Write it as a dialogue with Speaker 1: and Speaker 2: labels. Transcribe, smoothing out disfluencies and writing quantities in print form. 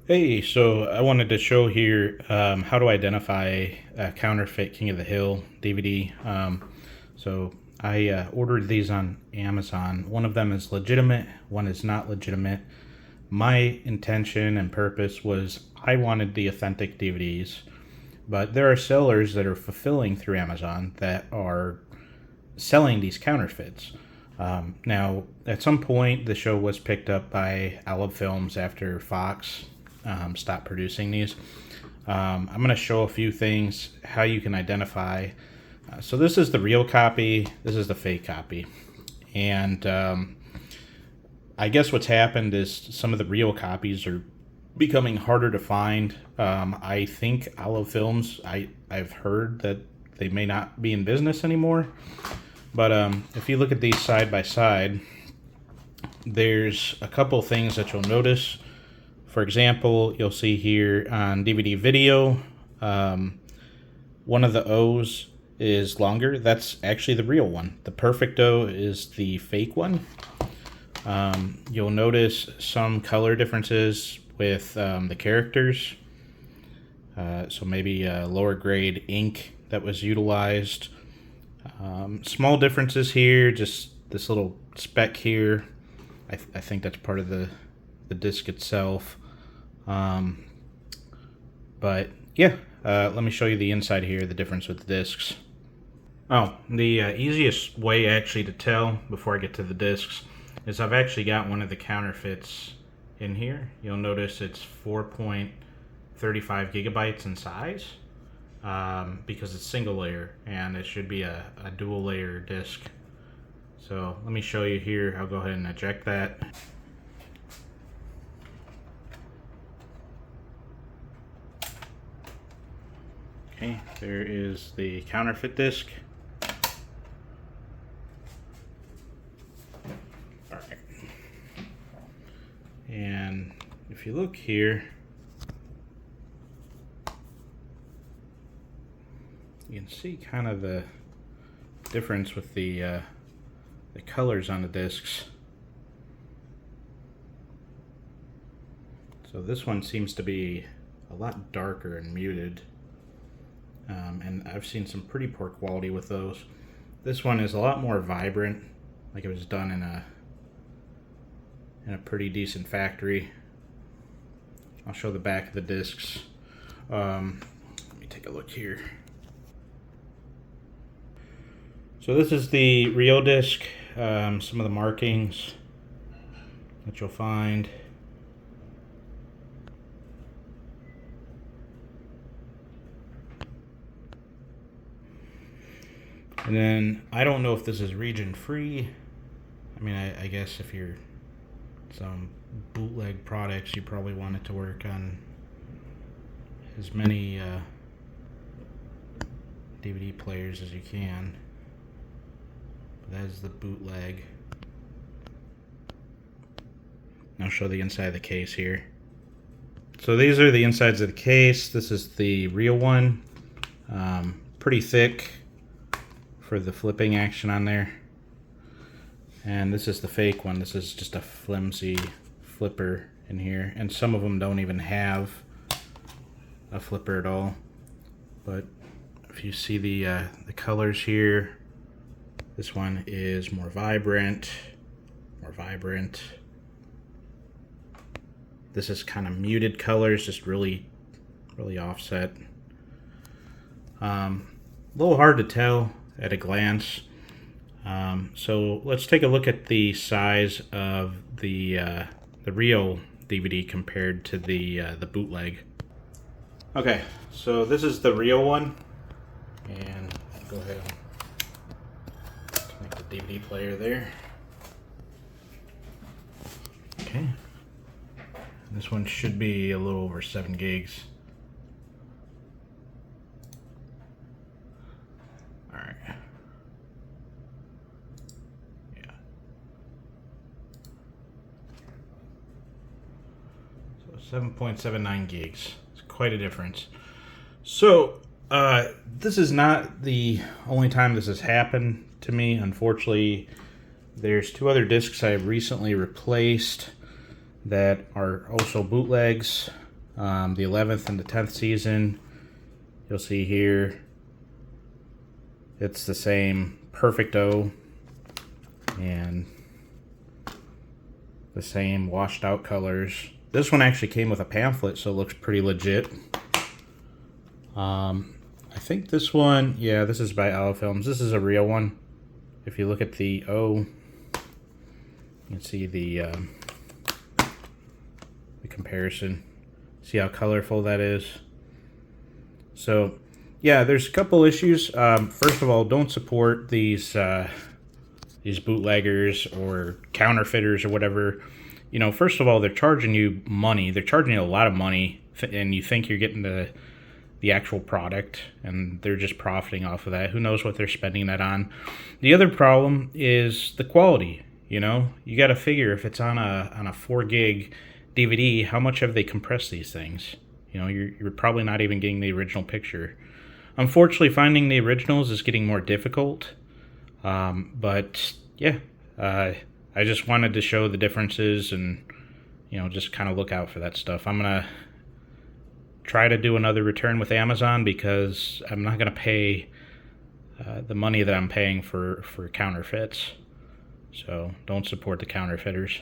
Speaker 1: Hey, so I wanted to show here how to identify a counterfeit King of the Hill DVD. So I ordered these on Amazon. One of them is legitimate, one is not legitimate. My intention and purpose was I wanted the authentic DVDs, but there are sellers that are fulfilling through Amazon that are selling these counterfeits. Now, at some point, the show was picked up by Olive Films after Fox stopped producing these. I'm going to show a few things, how you can identify. So this is the real copy, this is the fake copy. And I guess what's happened is some of the real copies are becoming harder to find. I think Olive Films, I've heard that they may not be in business anymore. But if you look at these side by side, there's a couple things that you'll notice. For example, you'll see here on DVD video, one of the O's is longer. That's actually the real one. The perfect O is the fake one. You'll notice some color differences with the characters. So maybe a lower grade ink that was utilized. Small differences here, just this little speck here. I think that's part of the disc itself. But yeah, let me show you the inside here, the difference with the discs. Oh, the easiest way actually to tell before I get to the discs is I've actually got one of the counterfeits in here. You'll notice it's 4.35 gigabytes in size. Because it's single layer and it should be a dual layer disc. So let me show you here. I'll go ahead and eject that. Okay, there is the counterfeit disc. Alright. And if you look here, you can see kind of the difference with the colors on the discs. So this one seems to be a lot darker and muted, and I've seen some pretty poor quality with those. This one is a lot more vibrant, like it was done in a pretty decent factory. I'll show the back of the discs. Let me take a look here. So this is the real disc, some of the markings that you'll find. And then, I don't know if this is region free. I mean, I guess if you're some bootleg products, you probably want it to work on as many DVD players as you can. That is the bootleg. I'll show the inside of the case here. So these are the insides of the case. This is the real one. Pretty thick for the flipping action on there. And this is the fake one. This is just a flimsy flipper in here. And some of them don't even have a flipper at all. But if you see the colors here, this one is more vibrant, This is kind of muted colors, just really offset. A little hard to tell at a glance. So let's take a look at the size of the real DVD compared to the bootleg. Okay, so this is the real one, and go ahead and connect the DVD player there. Okay, this one should be a little over 7 gigs. Alright. Yeah. So 7.79 gigs. It's quite a difference. So, this is not the only time this has happened to me. Unfortunately, there's 2 other discs I've recently replaced that are also bootlegs. the 11th and the 10th season. You'll see here it's the same Perfecto and the same washed out colors. This one actually came with a pamphlet, so it looks pretty legit. I think this one, yeah, this is by Owl Films. This is a real one. If you look at the O, you can see the comparison. See how colorful that is. So, yeah, there's a couple issues. First of all, don't support these bootleggers or counterfeiters or whatever. You know, first of all, they're charging you money. They're charging you a lot of money, and you think you're getting the actual product, and they're just profiting off of that. Who knows what they're spending that on? The other problem is the quality. You know, you got to figure if it's on a 4 gig DVD, how much have they compressed these things? You know, you're probably not even getting the original picture. Unfortunately, finding the originals is getting more difficult. But yeah, I just wanted to show the differences and, you know, just kind of look out for that stuff. I'm gonna try to do another return with Amazon because I'm not gonna pay the money that I'm paying for counterfeits. So don't support the counterfeiters.